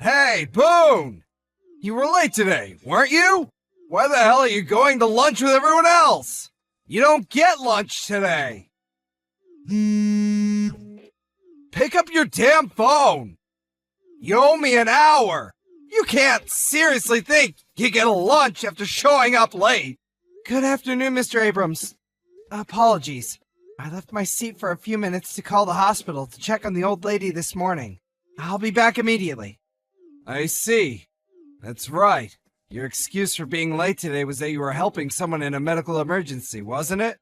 Hey, Boone! You were late today, weren't you? Why the hell are you going to lunch with everyone else? You don't get lunch today. Pick up your damn phone. You owe me an hour. You can't seriously think you get a lunch after showing up late. Good afternoon, Mr. Abrams. Apologies. I left my seat for a few minutes to call the hospital to check on the old lady this morning. I'll be back immediately. I see. That's right. Your excuse for being late today was that you were helping someone in a medical emergency, wasn't it?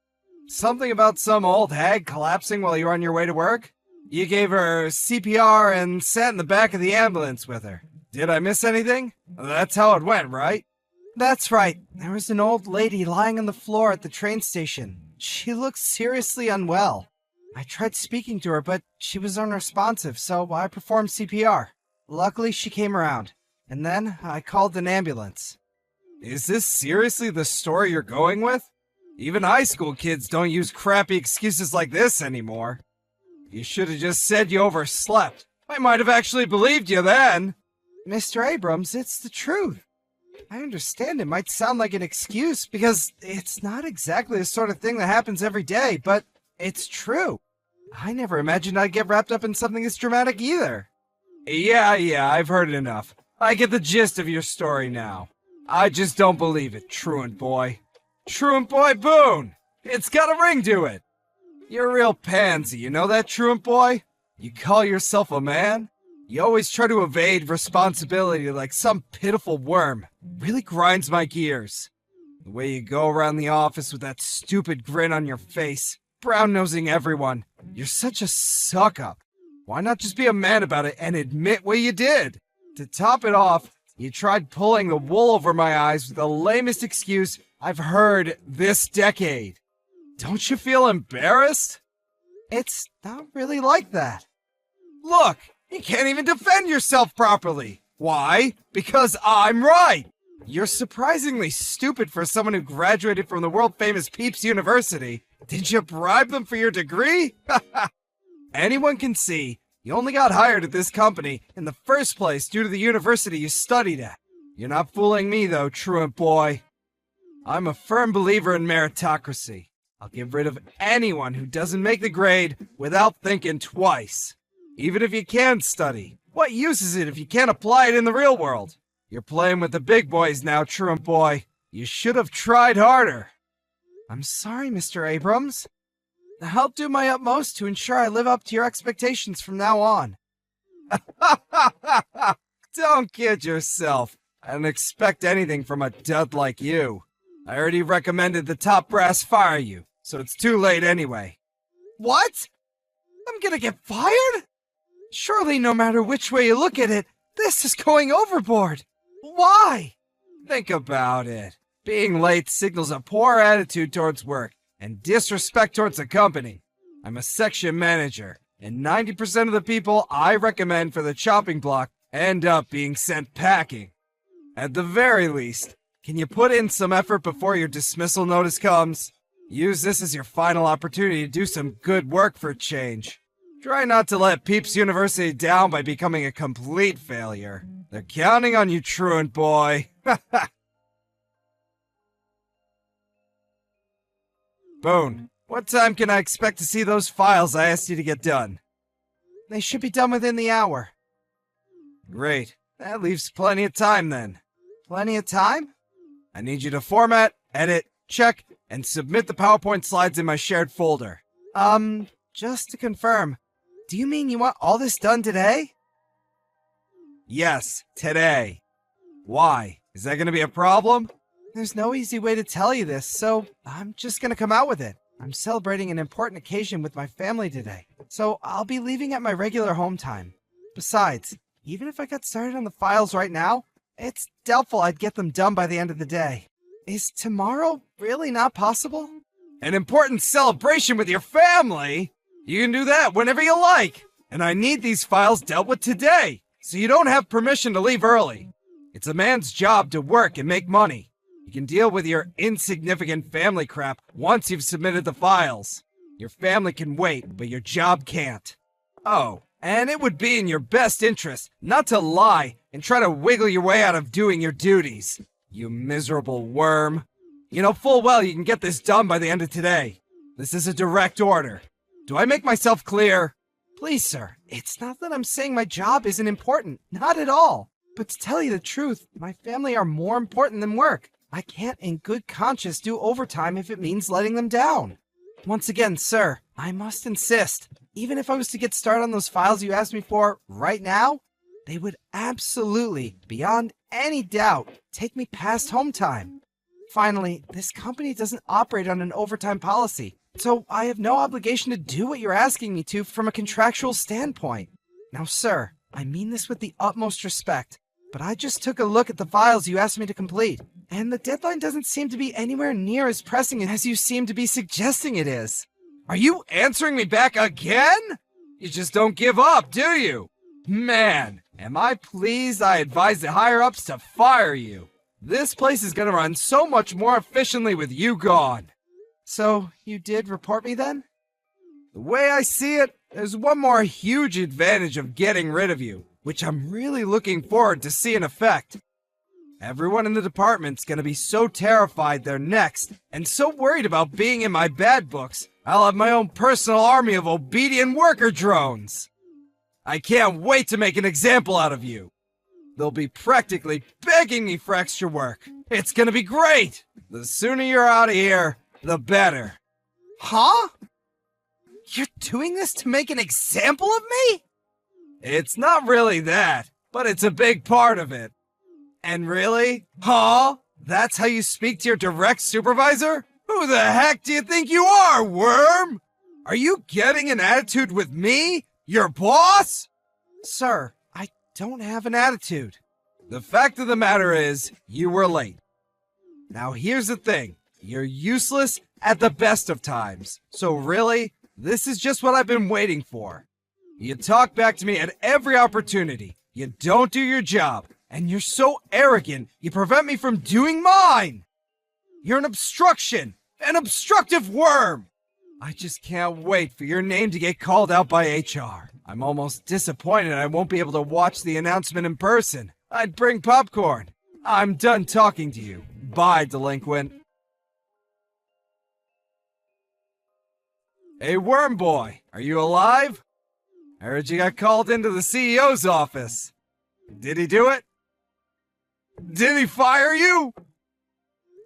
Something about some old hag collapsing while you were on your way to work? You gave her CPR and sat in the back of the ambulance with her. Did I miss anything? That's how it went, right? That's right. There was an old lady lying on the floor at the train station. She looked seriously unwell. I tried speaking to her, but she was unresponsive, so I performed CPR. Luckily, she came around, and then I called an ambulance. Is this seriously the story you're going with? Even high school kids don't use crappy excuses like this anymore. You should have just said you overslept. I might have actually believed you then. Mr. Abrams, it's the truth. I understand it might sound like an excuse because it's not exactly the sort of thing that happens every day, but it's true. I never imagined I'd get wrapped up in something this dramatic either. Yeah, I've heard enough. I get the gist of your story now. I just don't believe it, truant boy. Truant boy Boone! It's got a ring to it! You're a real pansy, you know that, truant boy? You call yourself a man? You always try to evade responsibility like some pitiful worm. Really grinds my gears. The way you go around the office with that stupid grin on your face, brown-nosing everyone. You're such a suck-up. Why not just be a man about it and admit what you did? To top it off, you tried pulling the wool over my eyes with the lamest excuse I've heard this decade. Don't you feel embarrassed? It's not really like that. Look, you can't even defend yourself properly. Why? Because I'm right. You're surprisingly stupid for someone who graduated from the world-famous Peeps University. Did you bribe them for your degree? Anyone can see you only got hired at this company in the first place due to the university you studied at. You're not fooling me though, truant boy. I'm a firm believer in meritocracy. I'll get rid of anyone who doesn't make the grade without thinking twice. Even if you can study, what use is it if you can't apply it in the real world? You're playing with the big boys now, truant boy. You should have tried harder. I'm sorry, Mr. Abrams. I'll do my utmost to ensure I live up to your expectations from now on. Don't kid yourself. I don't expect anything from a dud like you. I already recommended the top brass fire you, so it's too late anyway. What? I'm gonna get fired? Surely no matter which way you look at it, this is going overboard. Why? Think about it. Being late signals a poor attitude towards work and disrespect towards the company. I'm a section manager, and 90% of the people I recommend for the chopping block end up being sent packing. At the very least, can you put in some effort before your dismissal notice comes? Use this as your final opportunity to do some good work for a change. Try not to let Peeps University down by becoming a complete failure. They're counting on you, truant boy. Boone, what time can I expect to see those files I asked you to get done? They should be done within the hour. Great. That leaves plenty of time then. Plenty of time? I need you to format, edit, check, and submit the PowerPoint slides in my shared folder. Just to confirm, do you mean you want all this done today? Yes, today. Why? Is that going to be a problem? There's no easy way to tell you this, so I'm just gonna come out with it. I'm celebrating an important occasion with my family today, so I'll be leaving at my regular home time. Besides, even if I got started on the files right now, it's doubtful I'd get them done by the end of the day. Is tomorrow really not possible? An important celebration with your family? You can do that whenever you like. And I need these files dealt with today, so you don't have permission to leave early. It's a man's job to work and make money. You can deal with your insignificant family crap once you've submitted the files. Your family can wait, but your job can't. Oh, and it would be in your best interest not to lie and try to wiggle your way out of doing your duties. You miserable worm. You know full well you can get this done by the end of today. This is a direct order. Do I make myself clear? Please, sir, it's not that I'm saying my job isn't important. Not at all. But to tell you the truth, my family are more important than work. I can't in good conscience do overtime if it means letting them down. Once again, sir, I must insist. Even if I was to get started on those files you asked me for right now, they would absolutely, beyond any doubt, take me past home time. Finally, this company doesn't operate on an overtime policy, so I have no obligation to do what you're asking me to from a contractual standpoint. Now, sir, I mean this with the utmost respect, but I just took a look at the files you asked me to complete, and the deadline doesn't seem to be anywhere near as pressing as you seem to be suggesting it is. Are you answering me back again? You just don't give up, do you? Man, am I pleased I advised the higher-ups to fire you. This place is gonna run so much more efficiently with you gone. So, you did report me then? The way I see it, there's one more huge advantage of getting rid of you, which I'm really looking forward to see in effect. Everyone in the department's gonna be so terrified they're next, and so worried about being in my bad books, I'll have my own personal army of obedient worker drones. I can't wait to make an example out of you. They'll be practically begging me for extra work. It's gonna be great! The sooner you're out of here, the better. Huh? You're doing this to make an example of me? It's not really that, but it's a big part of it. And really? Huh? That's how you speak to your direct supervisor? Who the heck do you think you are, worm? Are you getting an attitude with me, your boss? Sir, I don't have an attitude. The fact of the matter is, you were late. Now here's the thing. You're useless at the best of times. So really, this is just what I've been waiting for. You talk back to me at every opportunity. You don't do your job. And you're so arrogant, you prevent me from doing mine! You're an obstruction! An obstructive worm! I just can't wait for your name to get called out by HR. I'm almost disappointed I won't be able to watch the announcement in person. I'd bring popcorn. I'm done talking to you. Bye, delinquent. Hey, Worm Boy, are you alive? I heard you got called into the CEO's office. Did he do it? Did he fire you?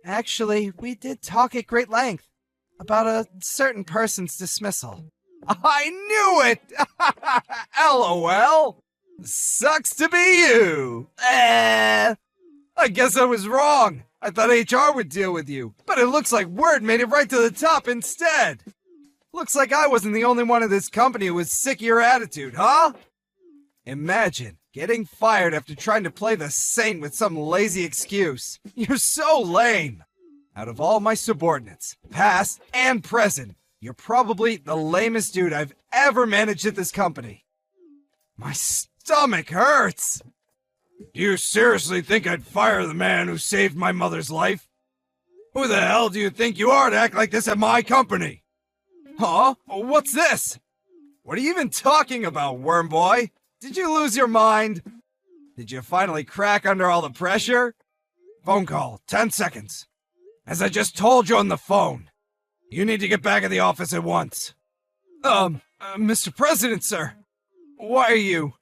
Actually, we did talk at great length about a certain person's dismissal. I knew it! LOL! Sucks to be you! I guess I was wrong. I thought HR would deal with you, but it looks like word made it right to the top instead. Looks like I wasn't the only one in this company who was sick of your attitude, huh? Imagine getting fired after trying to play the saint with some lazy excuse. You're so lame. Out of all my subordinates, past and present, you're probably the lamest dude I've ever managed at this company. My stomach hurts. Do you seriously think I'd fire the man who saved my mother's life? Who the hell do you think you are to act like this at my company? Huh? What's this? What are you even talking about, Worm Boy? Did you lose your mind? Did you finally crack under all the pressure? Phone call, 10 seconds. As I just told you on the phone, you need to get back at the office at once. Mr. President, sir. Why are you?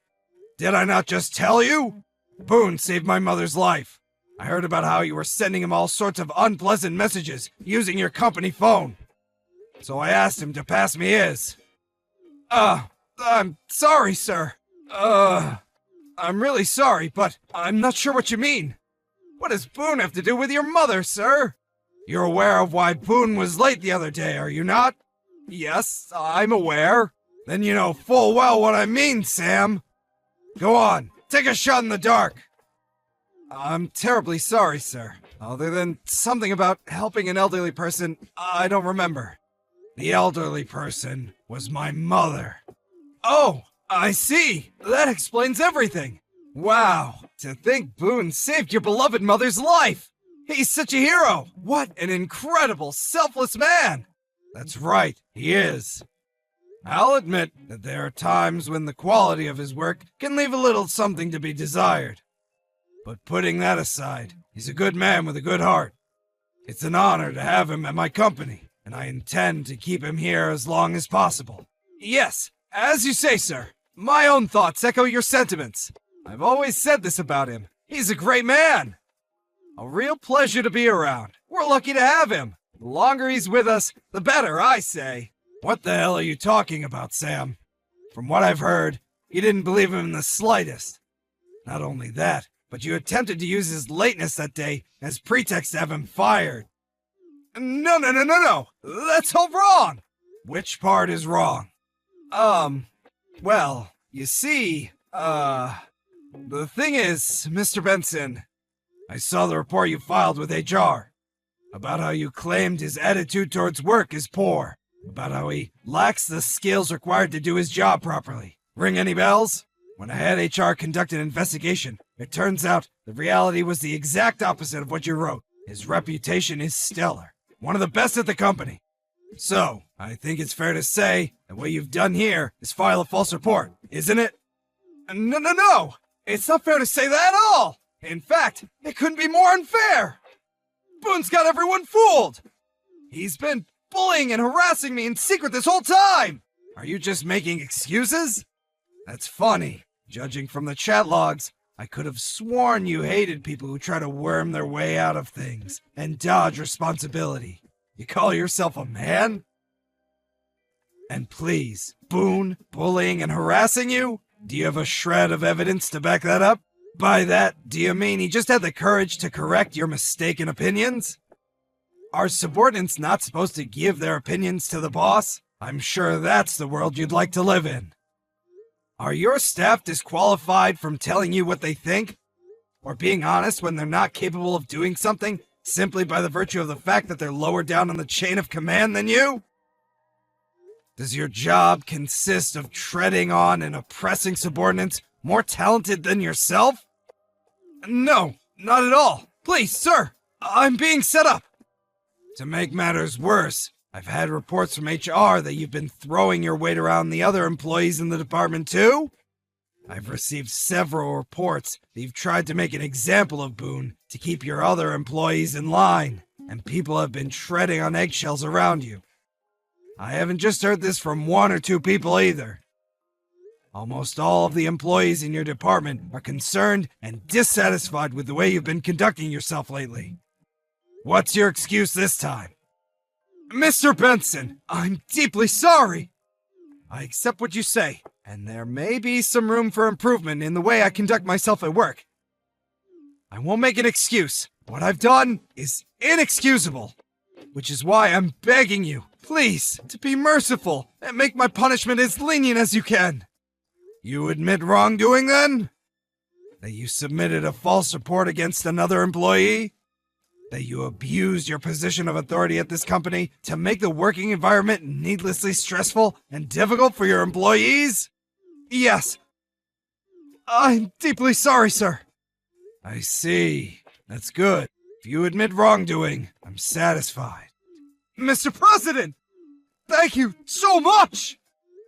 Did I not just tell you? Boone saved my mother's life. I heard about how you were sending him all sorts of unpleasant messages using your company phone. So I asked him to pass me his. I'm sorry, sir. I'm really sorry, but I'm not sure what you mean. What does Boone have to do with your mother, sir? You're aware of why Boone was late the other day, are you not? Yes, I'm aware. Then you know full well what I mean, Sam. Go on, take a shot in the dark. I'm terribly sorry, sir. Other than something about helping an elderly person, I don't remember. The elderly person was my mother. Oh, I see. That explains everything. Wow, to think Boone saved your beloved mother's life. He's such a hero. What an incredible, selfless man. That's right, he is. I'll admit that there are times when the quality of his work can leave a little something to be desired. But putting that aside, he's a good man with a good heart. It's an honor to have him at my company, and I intend to keep him here as long as possible. Yes, as you say, sir. My own thoughts echo your sentiments. I've always said this about him. He's a great man. A real pleasure to be around. We're lucky to have him. The longer he's with us, the better, I say. What the hell are you talking about, Sam? From what I've heard, you didn't believe him in the slightest. Not only that, but you attempted to use his lateness that day as pretext to have him fired. No. That's all wrong. Which part is wrong? Well, you see, the thing is, Mr. Benson, I saw the report you filed with HR about how you claimed his attitude towards work is poor, about how he lacks the skills required to do his job properly. Ring any bells? When I had HR conduct an investigation, it turns out the reality was the exact opposite of what you wrote. His reputation is stellar, one of the best at the company. So, I think it's fair to say that what you've done here is file a false report, isn't it? No! It's not fair to say that at all! In fact, it couldn't be more unfair! Boone's got everyone fooled! He's been bullying and harassing me in secret this whole time! Are you just making excuses? That's funny. Judging from the chat logs, I could have sworn you hated people who try to worm their way out of things and dodge responsibility. You call yourself a man? And please, Boone bullying and harassing you? Do you have a shred of evidence to back that up? By that, do you mean he just had the courage to correct your mistaken opinions? Are subordinates not supposed to give their opinions to the boss? I'm sure that's the world you'd like to live in. Are your staff disqualified from telling you what they think? Or being honest when they're not capable of doing something simply by the virtue of the fact that they're lower down on the chain of command than you? Does your job consist of treading on and oppressing subordinates more talented than yourself? No, not at all. Please, sir, I'm being set up. To make matters worse, I've had reports from HR that you've been throwing your weight around the other employees in the department too? I've received several reports that you've tried to make an example of Boone to keep your other employees in line, and people have been treading on eggshells around you. I haven't just heard this from one or two people either. Almost all of the employees in your department are concerned and dissatisfied with the way you've been conducting yourself lately. What's your excuse this time? Mr. Benson, I'm deeply sorry. I accept what you say, and there may be some room for improvement in the way I conduct myself at work. I won't make an excuse. What I've done is inexcusable, which is why I'm begging you, please, to be merciful and make my punishment as lenient as you can. You admit wrongdoing, then? That you submitted a false report against another employee? That you abused your position of authority at this company to make the working environment needlessly stressful and difficult for your employees? Yes. I'm deeply sorry, sir. I see. That's good. If you admit wrongdoing, I'm satisfied. Mr. President! Thank you so much!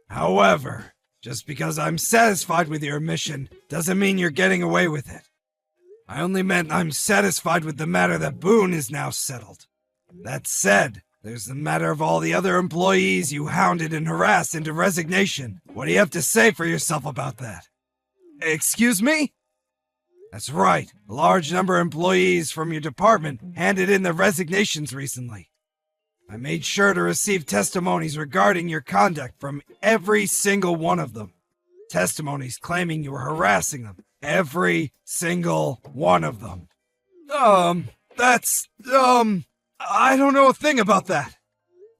However, just because I'm satisfied with your admission doesn't mean you're getting away with it. I only meant I'm satisfied with the matter that Boone is now settled. That said, there's the matter of all the other employees you hounded and harassed into resignation. What do you have to say for yourself about that? Excuse me? That's right. A large number of employees from your department handed in their resignations recently. I made sure to receive testimonies regarding your conduct from every single one of them. Testimonies claiming you were harassing them. Every single one of them. I don't know a thing about that.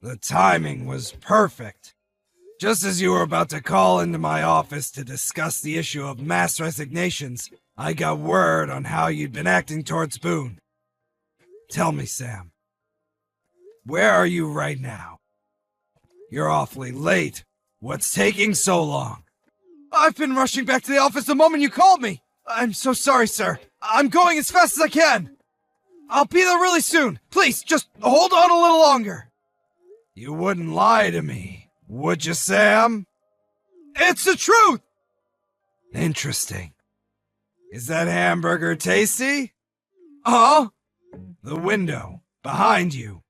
The timing was perfect. Just as you were about to call into my office to discuss the issue of mass resignations, I got word on how you'd been acting towards Boone. Tell me, Sam, where are you right now? You're awfully late. What's taking so long? I've been rushing back to the office the moment you called me. I'm so sorry, sir. I'm going as fast as I can. I'll be there really soon. Please, just hold on a little longer. You wouldn't lie to me, would you, Sam? It's the truth! Interesting. Is that hamburger tasty? Huh? The window, behind you.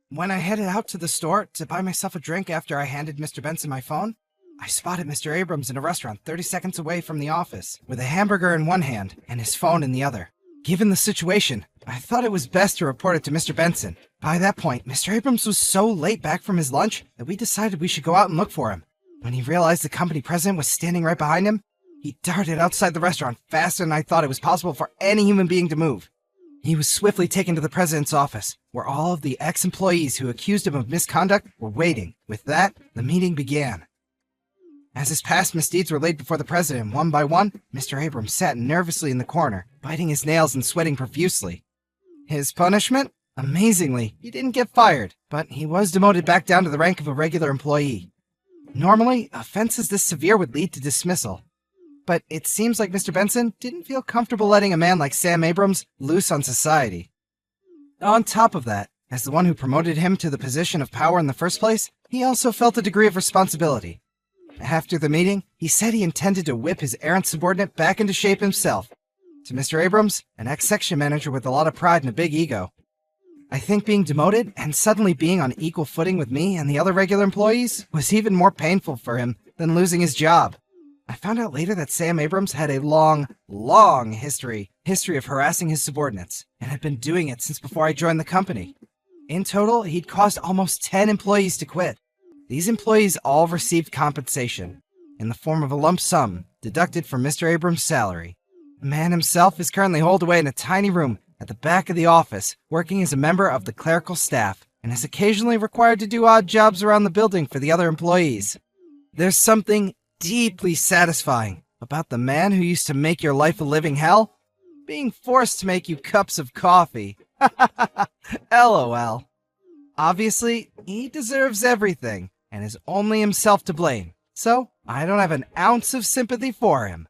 When I headed out to the store to buy myself a drink after I handed Mr. Benson my phone, I spotted Mr. Abrams in a restaurant 30 seconds away from the office, with a hamburger in one hand and his phone in the other. Given the situation, I thought it was best to report it to Mr. Benson. By that point, Mr. Abrams was so late back from his lunch that we decided we should go out and look for him. When he realized the company president was standing right behind him, he darted outside the restaurant faster than I thought it was possible for any human being to move. He was swiftly taken to the president's office, where all of the ex-employees who accused him of misconduct were waiting. With that, the meeting began. As his past misdeeds were laid before the president one by one, Mr. Abrams sat nervously in the corner, biting his nails and sweating profusely. His punishment? Amazingly, he didn't get fired, but he was demoted back down to the rank of a regular employee. Normally, offenses this severe would lead to dismissal. But it seems like Mr. Benson didn't feel comfortable letting a man like Sam Abrams loose on society. On top of that, as the one who promoted him to the position of power in the first place, he also felt a degree of responsibility. After the meeting, he said he intended to whip his errant subordinate back into shape himself. To Mr. Abrams, an ex-section manager with a lot of pride and a big ego, I think being demoted and suddenly being on equal footing with me and the other regular employees was even more painful for him than losing his job. I found out later that Sam Abrams had a long history of harassing his subordinates, and had been doing it since before I joined the company. In total, he'd caused almost 10 employees to quit. These employees all received compensation, in the form of a lump sum deducted from Mr. Abrams' salary. The man himself is currently holed away in a tiny room at the back of the office, working as a member of the clerical staff, and is occasionally required to do odd jobs around the building for the other employees. There's something deeply satisfying about the man who used to make your life a living hell being forced to make you cups of coffee. LOL. Obviously, he deserves everything and is only himself to blame, so I don't have an ounce of sympathy for him.